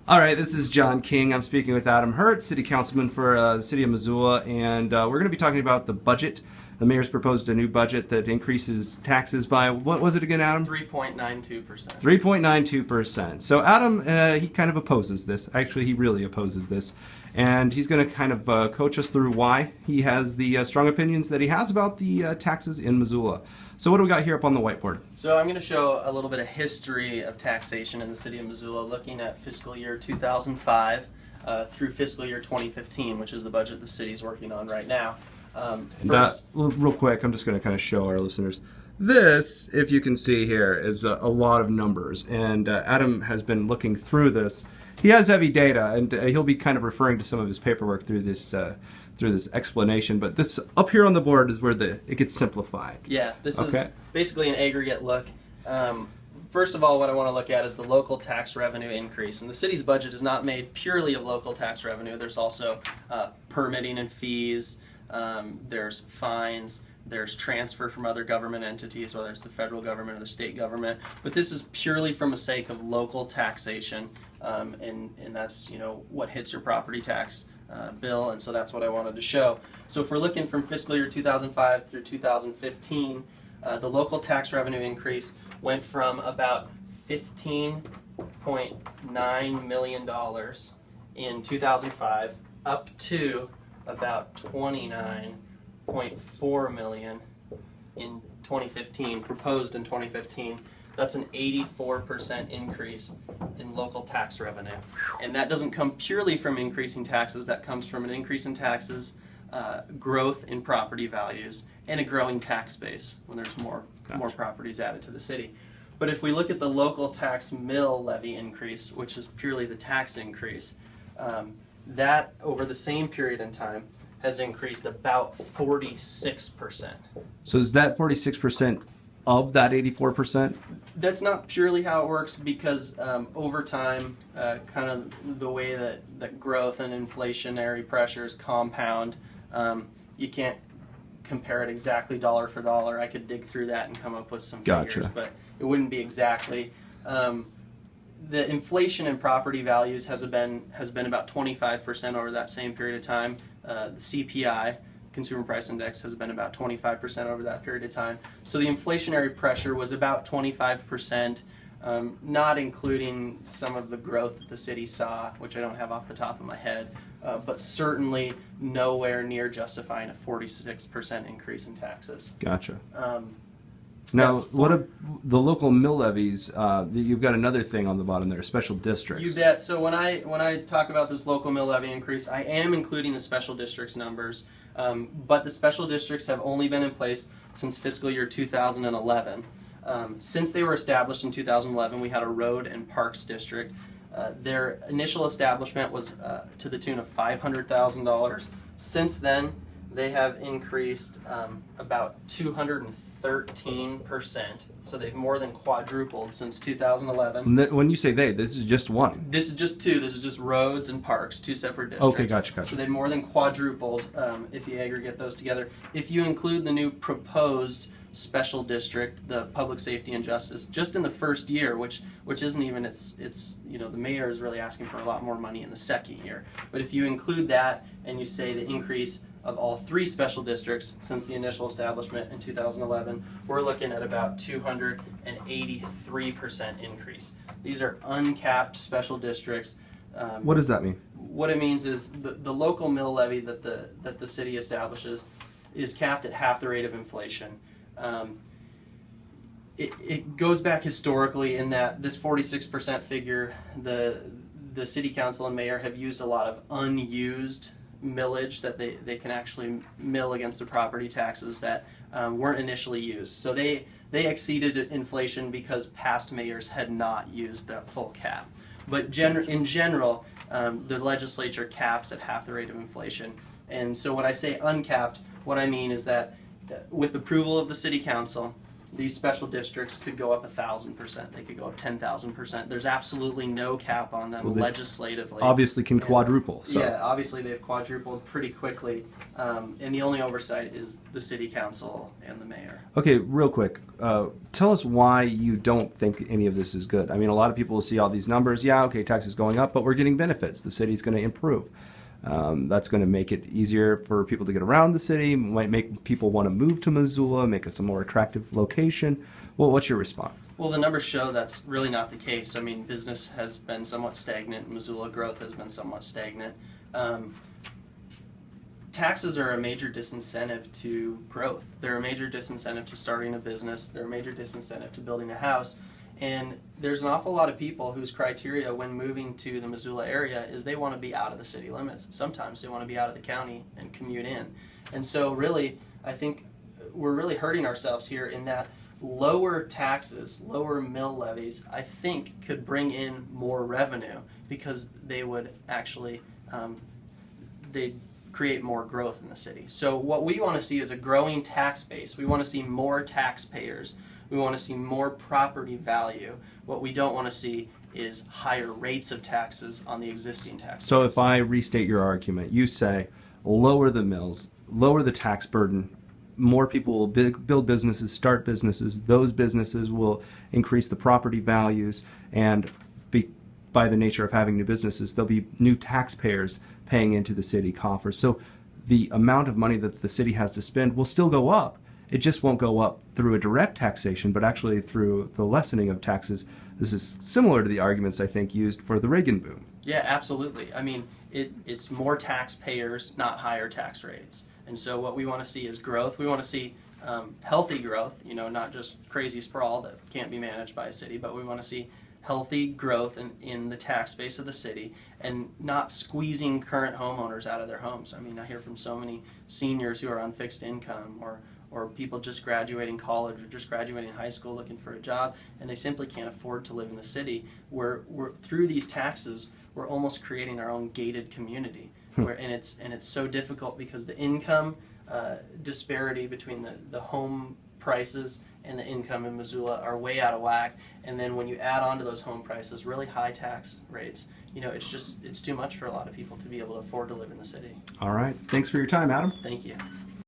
All right, this is John King. I'm speaking with Adam Hertz, City Councilman for the City of Missoula, and we're going to be talking about the budget. The mayor's proposed a new budget that increases taxes by, what was it again, Adam? 3.92%. 3.92%. So Adam, he kind of opposes this. Actually, he really opposes this. And he's going to kind of coach us through why he has the strong opinions that he has about the taxes in Missoula. So what do we got here up on the whiteboard? So I'm going to show a little bit of history of taxation in the city of Missoula, looking at fiscal year 2005 through fiscal year 2015, which is the budget the city's working on right now. Real quick, I'm just going to kind of show our listeners. This, if you can see here, is a lot of numbers, and Adam has been looking through this. He has heavy data, and he'll be kind of referring to some of his paperwork through this explanation. But this up here on the board is where it gets simplified. Yeah, this is basically an aggregate look. First of all, what I want to look at is the local tax revenue increase. And the city's budget is not made purely of local tax revenue. There's also permitting and fees. There's fines. There's transfer from other government entities, whether it's the federal government or the state government. But this is purely from the sake of local taxation, and that's what hits your property tax bill, and so that's what I wanted to show. So if we're looking from fiscal year 2005 through 2015, the local tax revenue increase went from about $15.9 million in 2005 up to about $29.4 million in 2015, proposed in 2015. That's an 84% increase in local tax revenue. And that doesn't come purely from increasing taxes, that comes from an increase in taxes, growth in property values, and a growing tax base when there's more properties added to the city. But if we look at the local tax mill levy increase, which is purely the tax increase, that over the same period in time has increased about 46%. So is that 46% of that 84%? That's not purely how it works, because over time, kind of the way that growth and inflationary pressures compound, you can't compare it exactly dollar for dollar. I could dig through that and come up with some figures, but it wouldn't be exactly. The inflation in property values has been about 25% over that same period of time. The CPI, Consumer Price Index, has been about 25% over that period of time. So the inflationary pressure was about 25%, not including some of the growth that the city saw, which I don't have off the top of my head, but certainly nowhere near justifying a 46% increase in taxes. Gotcha. Now, the local mill levies? You've got another thing on the bottom there, special districts. You bet. So when I talk about this local mill levy increase, I am including the special districts numbers, but the special districts have only been in place since fiscal year 2011. Since they were established in 2011, we had a road and parks district. Their initial establishment was to the tune of $500,000. Since then, they have increased about 213%. So they've more than quadrupled since 2011. When you say they, this is just one. This is just two. This is just roads and parks, two separate districts. Okay, gotcha. So they've more than quadrupled if you aggregate those together. If you include the new proposed special district, the public safety and justice, just in the first year, which isn't even it's the mayor is really asking for a lot more money in the second year. But if you include that and you say the increase of all three special districts since the initial establishment in 2011, we're looking at about 283% increase. These are uncapped special districts. What does that mean? What it means is the local mill levy that the city establishes is capped at half the rate of inflation. It goes back historically in that this 46% figure, the city council and mayor have used a lot of unused millage that they can actually mill against the property taxes that weren't initially used. So they exceeded inflation because past mayors had not used the full cap. But in general, the legislature caps at half the rate of inflation. And so when I say uncapped, what I mean is that with approval of the city council these special districts could go up 1,000%. They could go up 10,000%. There's absolutely no cap on them legislatively. Obviously, can quadruple. So. Yeah, obviously they've quadrupled pretty quickly, and the only oversight is the city council and the mayor. Okay, real quick, tell us why you don't think any of this is good. I mean, a lot of people will see all these numbers. Yeah, okay, taxes going up, but we're getting benefits. The city's going to improve. That's going to make it easier for people to get around the city, might make people want to move to Missoula, make us a more attractive location. Well, what's your response? Well, the numbers show that's really not the case. I mean, business has been somewhat stagnant. Missoula growth has been somewhat stagnant. Taxes are a major disincentive to growth. They're a major disincentive to starting a business. They're a major disincentive to building a house. And there's an awful lot of people whose criteria when moving to the Missoula area is they want to be out of the city limits. Sometimes they want to be out of the county and commute in. And so really, I think we're really hurting ourselves here in that lower taxes, lower mill levies, I think could bring in more revenue because they would actually, they'd create more growth in the city. So what we want to see is a growing tax base. We want to see more taxpayers. We want to see more property value. What we don't want to see is higher rates of taxes on the existing tax. So if I restate your argument, you say lower the mills, lower the tax burden, more people will build businesses, start businesses, those businesses will increase the property values, and by the nature of having new businesses, there'll be new taxpayers paying into the city coffers. So the amount of money that the city has to spend will still go up. It just won't go up through a direct taxation, but actually through the lessening of taxes. This is similar to the arguments, I think, used for the Reagan boom. Yeah, absolutely. I mean, it's more taxpayers, not higher tax rates. And so what we want to see is growth. We want to see healthy growth, not just crazy sprawl that can't be managed by a city, but we want to see healthy growth in the tax base of the city and not squeezing current homeowners out of their homes. I mean, I hear from so many seniors who are on fixed income or people just graduating college or just graduating high school looking for a job, and they simply can't afford to live in the city. We're through these taxes, we're almost creating our own gated community, and it's so difficult because the income disparity between the home prices and the income in Missoula are way out of whack. And then when you add on to those home prices really high tax rates, it's too much for a lot of people to be able to afford to live in the city. All right. Thanks for your time, Adam. Thank you.